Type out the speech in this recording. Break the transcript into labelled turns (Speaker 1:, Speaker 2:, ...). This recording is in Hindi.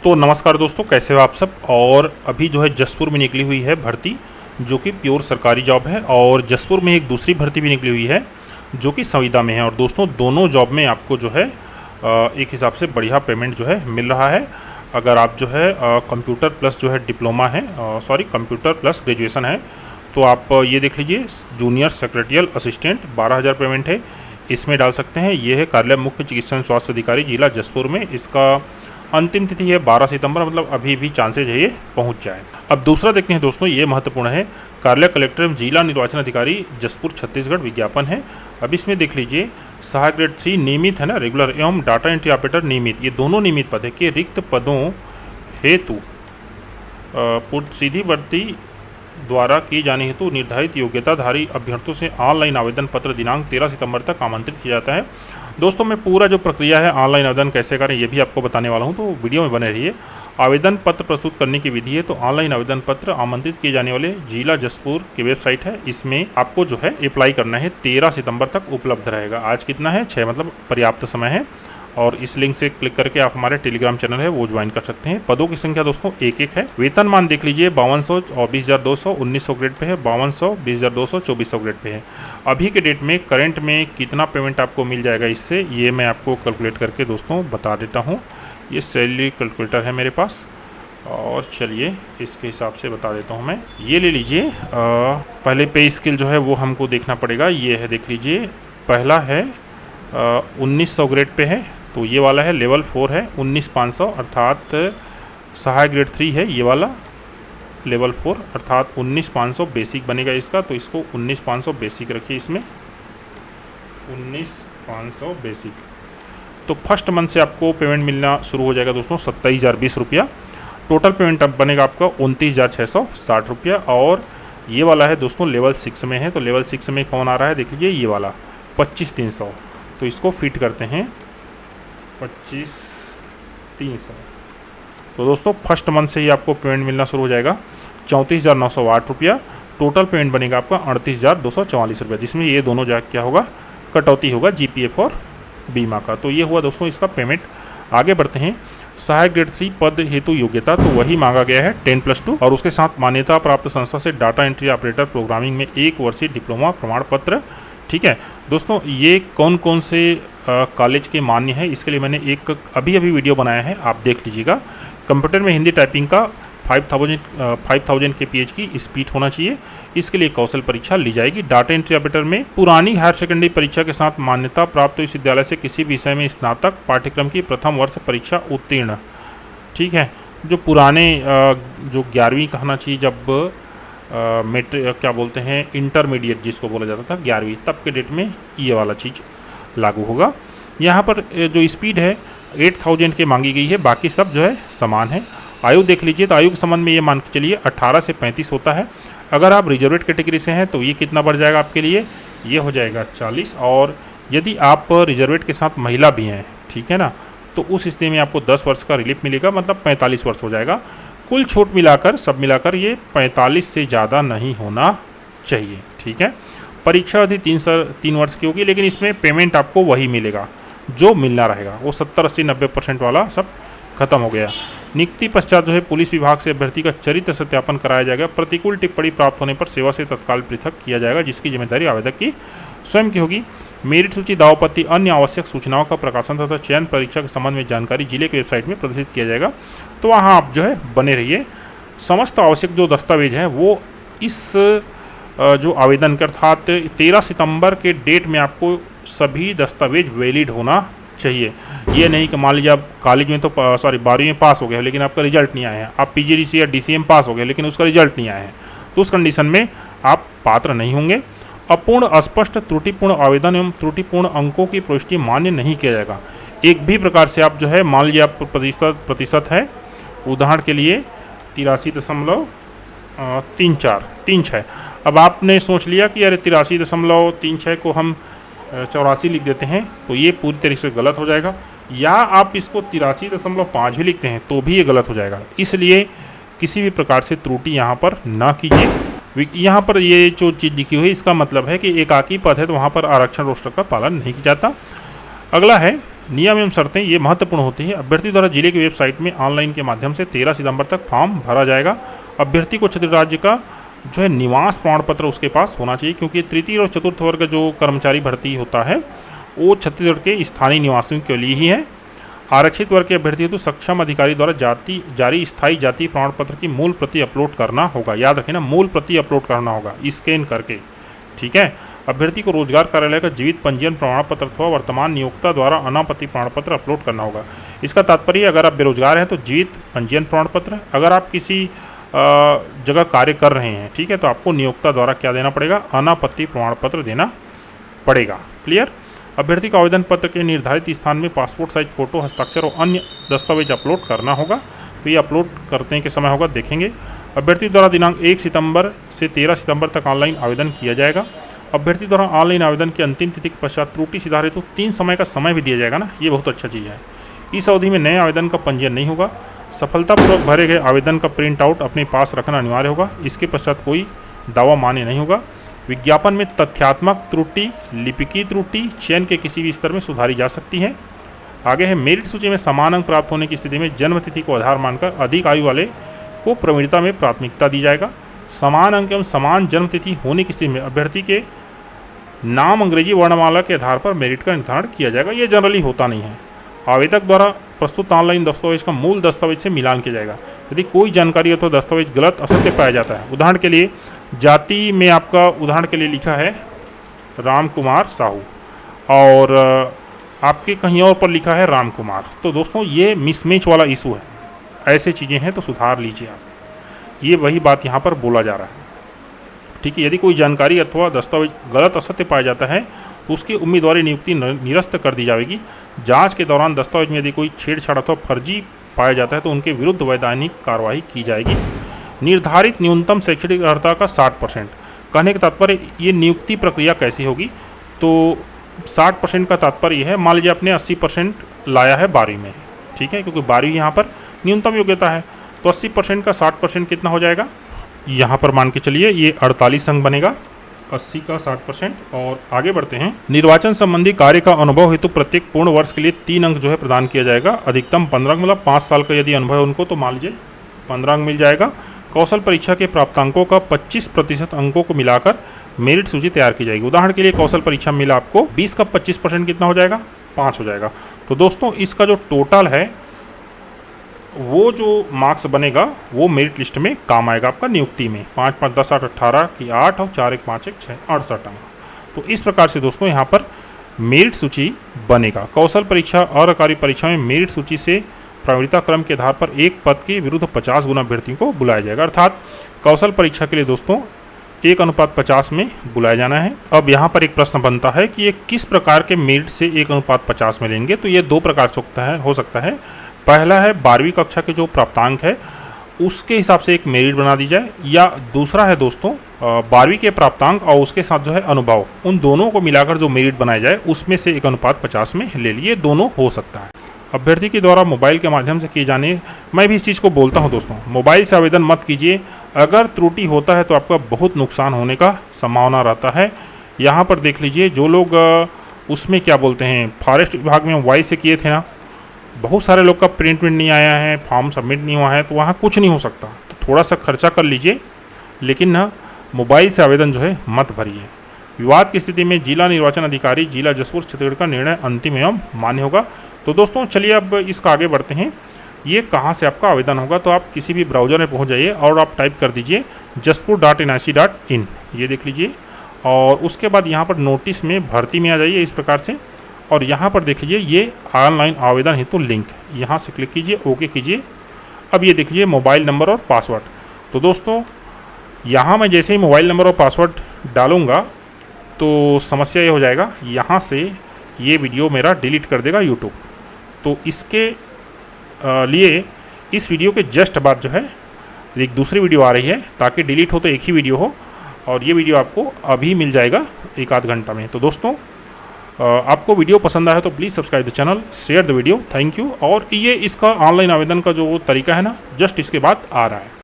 Speaker 1: तो नमस्कार दोस्तों, कैसे हो आप सब। और अभी जो है जसपुर में निकली हुई है भर्ती, जो कि प्योर सरकारी जॉब है। और जसपुर में एक दूसरी भर्ती भी निकली हुई है जो कि संविदा में है। और दोस्तों दोनों जॉब में आपको जो है एक हिसाब से बढ़िया पेमेंट जो है मिल रहा है। अगर आप जो है कंप्यूटर प्लस जो है डिप्लोमा है, कंप्यूटर प्लस ग्रेजुएशन है, तो आप ये देख लीजिए, जूनियर सेक्रेटरियल असिस्टेंट 12,000 पेमेंट है, इसमें डाल सकते हैं। ये है कार्यालय मुख्य चिकित्सा स्वास्थ्य अधिकारी जिला जसपुर में। इसका अंतिम तिथि है 12 सितंबर, मतलब अभी भी चांसेज है ये पहुंच जाए। अब दूसरा देखते हैं दोस्तों, ये महत्वपूर्ण है, कार्यालय कलेक्टर एवं जिला निर्वाचन अधिकारी जसपुर छत्तीसगढ़ विज्ञापन है। अब इसमें देख लीजिए, सहायक ग्रेड 3 नियमित है ना, रेगुलर एवं डाटा एंट्री ऑपरेटर नियमित, ये दोनों नियमित पद है कि रिक्त पदों हेतु सीधी भर्ती द्वारा की जाने हेतु निर्धारित योग्यताधारी अभ्यर्थियों से ऑनलाइन आवेदन पत्र दिनांक 13 सितंबर तक आमंत्रित किया जाता है। दोस्तों मैं पूरा जो प्रक्रिया है ऑनलाइन आवेदन कैसे करें ये भी आपको बताने वाला हूं, तो वीडियो में बने रहिए। आवेदन पत्र प्रस्तुत करने की विधि है, तो ऑनलाइन आवेदन पत्र आमंत्रित किए जाने वाले जिला जसपुर की वेबसाइट है, इसमें आपको जो है अप्लाई करना है। 13 सितंबर तक उपलब्ध रहेगा। आज कितना है, 6, मतलब पर्याप्त समय है। और इस लिंक से क्लिक करके आप हमारे टेलीग्राम चैनल है वो ज्वाइन कर सकते हैं। पदों की संख्या दोस्तों एक है। वेतनमान देख लीजिए, 5200 और 20,200 1900 ग्रेड पे है, 5200 20,200 2400 ग्रेड पे है। अभी के डेट में करंट में कितना पेमेंट आपको मिल जाएगा इससे, ये मैं आपको कैलकुलेट करके दोस्तों बता देता हूँ। ये सैलरी कैलकुलेटर है मेरे पास, और चलिए इसके हिसाब से बता देता हूँ मैं। ये ले लीजिए, पहले पे स्केल जो है वो हमको देखना पड़ेगा। ये है, देख लीजिए, पहला है 1900 ग्रेड पे है, तो ये वाला है लेवल 4 है 19,500, अर्थात सहायक ग्रेड 3 है ये वाला लेवल 4, अर्थात 19,500 बेसिक बनेगा इसका। तो इसको 19,500 बेसिक रखिए, इसमें 19,500 बेसिक। तो फर्स्ट मंथ से आपको पेमेंट मिलना शुरू हो जाएगा दोस्तों 27,020 रुपया। टोटल पेमेंट बनेगा आपका 29,660 रुपया। और ये वाला है दोस्तों लेवल 6 में है, तो लेवल 6 में कौन आ रहा है, देख लीजिए ये वाला 25,300। तो इसको फिट करते हैं 25,300। तो दोस्तों फर्स्ट मंथ से ही आपको पेमेंट मिलना शुरू हो जाएगा 34,908 रुपया। टोटल पेमेंट बनेगा आपका 38,244 रुपया, जिसमें ये दोनों जाकर क्या होगा, कटौती होगा जीपीएफ और बीमा का। तो ये हुआ दोस्तों इसका पेमेंट। आगे बढ़ते हैं। सहायक ग्रेड 3 पद हेतु योग्यता, तो वही मांगा गया है 10+2, और उसके साथ मान्यता प्राप्त संस्था से डाटा एंट्री ऑपरेटर प्रोग्रामिंग में 1 वर्षीय डिप्लोमा प्रमाण पत्र। ठीक है दोस्तों, ये कौन कौन से कॉलेज के मान्य है, इसके लिए मैंने एक अभी वीडियो बनाया है, आप देख लीजिएगा। कंप्यूटर में हिंदी टाइपिंग का 5,000 kph की स्पीड होना चाहिए। इसके लिए कौशल परीक्षा ली जाएगी। डाटा एंट्री ऑपरेटर में पुरानी हायर सेकेंडरी परीक्षा के साथ मान्यता प्राप्त विश्वविद्यालय से किसी विषय में स्नातक पाठ्यक्रम की प्रथम वर्ष परीक्षा उत्तीर्ण। ठीक है, जो पुराने जो 11वीं कहना चाहिए, जब मेट्रिक क्या बोलते हैं, इंटरमीडिएट जिसको बोला जाता था 11वीं, तब के डेट में ये वाला चीज़ लागू होगा। यहाँ पर जो स्पीड है 8,000 के मांगी गई है, बाकी सब जो है समान है। आयु देख लीजिए, तो आयु के संबंध में ये मान के चलिए 18 से 35 होता है। अगर आप रिजर्वेट कैटेगरी से हैं तो ये कितना बढ़ जाएगा आपके लिए, ये हो जाएगा 40। और यदि आप रिजर्वेट के साथ महिला भी हैं, ठीक है ना, तो उस स्थिति में आपको 10 वर्ष का रिलीफ मिलेगा, मतलब 45 वर्ष हो जाएगा। कुल छूट मिलाकर सब मिलाकर ये 45 से ज़्यादा नहीं होना चाहिए। ठीक है, परीक्षा अवधि 3 वर्ष की होगी, लेकिन इसमें पेमेंट आपको वही मिलेगा जो मिलना रहेगा। वो 70, 80, 90% वाला सब खत्म हो गया। नियुक्ति पश्चात जो है पुलिस विभाग से अभ्यर्थी का चरित्र सत्यापन कराया जाएगा। प्रतिकूल टिप्पणी प्राप्त होने पर सेवा से तत्काल पृथक किया जाएगा, जिसकी जिम्मेदारी आवेदक की स्वयं की होगी। मेरिट सूची, दावपत्ती, अन्य आवश्यक सूचनाओं का प्रकाशन तथा चयन परीक्षा के संबंध में जानकारी जिले की वेबसाइट में प्रदर्शित किया जाएगा। तो वहाँ आप जो है बने रहिए। समस्त आवश्यक जो दस्तावेज हैं वो इस जो आवेदन के अर्थात 13 सितंबर के डेट में आपको सभी दस्तावेज वैलिड होना चाहिए। ये नहीं कि मान लीजिए आप कॉलेज में तो 12वीं में पास हो गए लेकिन आपका रिजल्ट नहीं आया है, आप पीजीडीसी या डीसीएम पास हो गए लेकिन उसका रिजल्ट नहीं आया है, तो उस कंडीशन में आप पात्र नहीं होंगे। अपूर्ण, अस्पष्ट, त्रुटिपूर्ण आवेदन एवं त्रुटिपूर्ण अंकों की प्रविष्टि मान्य नहीं किया जाएगा। एक भी प्रकार से आप जो है, मान लीजिए आप प्रतिशत है, उदाहरण के लिए 83.3436। अब आपने सोच लिया कि अरे 83.36 को हम 84 लिख देते हैं, तो ये पूरी तरीके से गलत हो जाएगा। या आप इसको 83.5 भी लिखते हैं तो भी ये गलत हो जाएगा। इसलिए किसी भी प्रकार से त्रुटि यहाँ पर ना कीजिए। यहाँ पर ये जो चीज़ लिखी हुई है इसका मतलब है कि एकाकी पद है तो वहाँ पर आरक्षण रोस्टर का पालन नहीं किया जाता। अगला है नियम एवं शर्तें ये महत्वपूर्ण होती है। अभ्यर्थी द्वारा जिले की वेबसाइट में ऑनलाइन के माध्यम से 13 सितंबर तक फॉर्म भरा जाएगा। अभ्यर्थी को छत्तीसगढ़ राज्य का जो है निवास प्रमाण पत्र उसके पास होना चाहिए, क्योंकि तृतीय और चतुर्थ वर्ग जो कर्मचारी भर्ती होता है वो छत्तीसगढ़ के स्थानीय निवासियों के लिए ही है। आरक्षित वर्ग के अभ्यर्थी तो सक्षम अधिकारी द्वारा जारी स्थायी जाति प्रमाण पत्र की मूल प्रति अपलोड करना होगा। याद रखें ना, मूल प्रति अपलोड करना होगा स्कैन करके, ठीक है। अभ्यर्थी को रोजगार कार्यालय का जीवित पंजीयन प्रमाण पत्र अथवा वर्तमान नियोक्ता द्वारा अनापत्ति प्रमाण पत्र अपलोड करना होगा। इसका तात्पर्य अगर आप बेरोजगार हैं तो जीवित पंजीयन प्रमाण पत्र, अगर आप किसी जगह कार्य कर रहे हैं, ठीक है, तो आपको नियोक्ता द्वारा क्या देना पड़ेगा, अनापत्ति प्रमाण पत्र देना पड़ेगा। क्लियर। अभ्यर्थी को आवेदन पत्र के निर्धारित स्थान में पासपोर्ट साइज फोटो, हस्ताक्षर और अन्य दस्तावेज अपलोड करना होगा। तो ये अपलोड करने के समय होगा, देखेंगे। अभ्यर्थी द्वारा दिनांक 1 सितंबर से 13 सितंबर तक ऑनलाइन आवेदन किया जाएगा। अभ्यर्थी द्वारा ऑनलाइन आवेदन की अंतिम तिथि के पश्चात त्रुटि सुधार हेतु 3 समय का समय भी दिया जाएगा ना, ये बहुत अच्छा चीज़ है। इस अवधि में नए आवेदन का पंजीयन नहीं होगा। सफलतापूर्वक भरे गए आवेदन का प्रिंट आउट अपने पास रखना अनिवार्य होगा। इसके पश्चात कोई दावा मान्य नहीं होगा। विज्ञापन में तथ्यात्मक त्रुटि, लिपिकीय त्रुटि चयन के किसी भी स्तर में सुधारी जा सकती है। आगे है, मेरिट सूची में समान अंक प्राप्त होने की स्थिति में जन्म तिथि को आधार मानकर अधिक आयु वाले को प्रवीणता में प्राथमिकता दी जाएगा। समान अंक एवं समान जन्म तिथि होने की स्थिति में अभ्यर्थी के नाम अंग्रेजी वर्णमाला के आधार पर मेरिट का निर्धारण किया जाएगा। ये जनरली होता नहीं है। आवेदक द्वारा प्रस्तुत ऑनलाइन दस्तावेज का मूल दस्तावेज से मिलान किया जाएगा। यदि कोई जानकारी अथवा दस्तावेज गलत, असत्य पाया जाता है, उदाहरण के लिए जाति में आपका उदाहरण के लिए लिखा है राम कुमार साहू और आपके कहीं और पर लिखा है राम कुमार, तो दोस्तों ये मिसमैच वाला इशू है। ऐसे चीज़ें हैं तो सुधार लीजिए आप। ये वही बात यहाँ पर बोला जा रहा है, ठीक है। यदि कोई जानकारी अथवा दस्तावेज गलत, असत्य पाया जाता है तो उसकी उम्मीदवारी नियुक्ति निरस्त कर दी जाएगी। जांच के दौरान दस्तावेज में यदि कोई छेड़छाड़ अथवा फर्जी पाया जाता है तो उनके विरुद्ध वैधानिक कार्रवाई की जाएगी। निर्धारित न्यूनतम शैक्षणिक अर्हता का 60%। कहने का तात्पर्य ये नियुक्ति प्रक्रिया कैसी होगी, तो 60% का तात्पर्य है, मान लीजिए आपने 80% लाया है 12वीं में, ठीक है, क्योंकि 12वीं यहाँ पर न्यूनतम योग्यता है, तो 80% का 60% कितना हो जाएगा, यहाँ पर मान के चलिए ये 48 अंक बनेगा। 80 का 60%। और आगे बढ़ते हैं। निर्वाचन संबंधी कार्य का अनुभव हेतु प्रत्येक पूर्ण वर्ष के लिए 3 अंक जो है प्रदान किया जाएगा। अधिकतम 15 अंक, मतलब 5 साल का यदि अनुभव है उनको तो मान लीजिए 15 अंक मिल जाएगा। कौशल परीक्षा के प्राप्तांकों का 25% अंकों को मिलाकर मेरिट सूची तैयार की जाएगी। उदाहरण के लिए कौशल परीक्षा में मिला आपको 20 का 25% कितना हो जाएगा, 5 हो जाएगा। तो दोस्तों इसका जो टोटल है वो जो मार्क्स बनेगा वो मेरिट लिस्ट में काम आएगा आपका नियुक्ति में। 5 5 10 8 18 की 8 और 4 1 5 1 6 68 अंक। तो इस प्रकार से दोस्तों यहाँ पर मेरिट सूची बनेगा। कौशल परीक्षा और अकारी परीक्षा में मेरिट सूची से प्रवीणता क्रम के आधार पर एक पद के विरुद्ध 50 गुना अभ्यर्थियों को बुलाया जाएगा। अर्थात कौशल परीक्षा के लिए दोस्तों 1:50 में बुलाया जाना है। अब यहाँ पर एक प्रश्न बनता है कि ये किस प्रकार के मेरिट से 1:50 में लेंगे, तो ये 2 प्रकार से हो सकता है। पहला है 12वीं कक्षा के जो प्राप्तांक है उसके हिसाब से एक मेरिट बना दी जाए, या दूसरा है दोस्तों 12वीं के प्राप्तांक और उसके साथ जो है अनुभव, उन दोनों को मिलाकर जो मेरिट बनाया जाए उसमें से 1:50 में ले लिए। दोनों हो सकता है। अभ्यर्थी के द्वारा मोबाइल के माध्यम से किए जाने, मैं भी इस चीज़ को बोलता हूं दोस्तों, मोबाइल से आवेदन मत कीजिए। अगर त्रुटि होता है तो आपका बहुत नुकसान होने का संभावना रहता है। यहाँ पर देख लीजिए, जो लोग उसमें क्या बोलते हैं फॉरेस्ट विभाग में मोबाइल से किए थे ना, बहुत सारे लोग का प्रिंट नहीं आया है, फॉर्म सबमिट नहीं हुआ है, तो वहाँ कुछ नहीं हो सकता। तो थोड़ा सा खर्चा कर लीजिए, लेकिन ना मोबाइल से आवेदन जो है मत भरिए। विवाद की स्थिति में जिला निर्वाचन अधिकारी जिला जसपुर छत्तीसगढ़ का निर्णय अंतिम एवं मान्य होगा। तो दोस्तों चलिए अब इसका आगे बढ़ते हैं। ये कहाँ से आपका आवेदन होगा, तो आप किसी भी ब्राउज़र में पहुँच जाइए और आप टाइप कर दीजिए jaspur.nic.in, ये देख लीजिए। और उसके बाद यहाँ पर नोटिस में भर्ती में आ जाइए इस प्रकार से, और यहाँ पर देख लीजिए ये ऑनलाइन आवेदन हेतु लिंक, यहाँ से क्लिक कीजिए, ओके कीजिए। अब ये देख लीजिए मोबाइल नंबर और पासवर्ड। तो दोस्तों यहाँ मैं जैसे ही मोबाइल नंबर और पासवर्ड डालूँगा तो समस्या ये हो जाएगा, यहाँ से ये वीडियो मेरा डिलीट कर देगा यूट्यूब। तो इसके लिए इस वीडियो के जस्ट बाद जो है एक दूसरी वीडियो आ रही है, ताकि डिलीट हो तो एक ही वीडियो हो, और ये वीडियो आपको अभी मिल जाएगा 1 आध घंटा में। तो दोस्तों आपको वीडियो पसंद आया तो please subscribe the channel, share the video, thank you. और ये इसका ऑनलाइन आवेदन का जो तरीका है ना, जस्ट इसके बाद आ रहा है।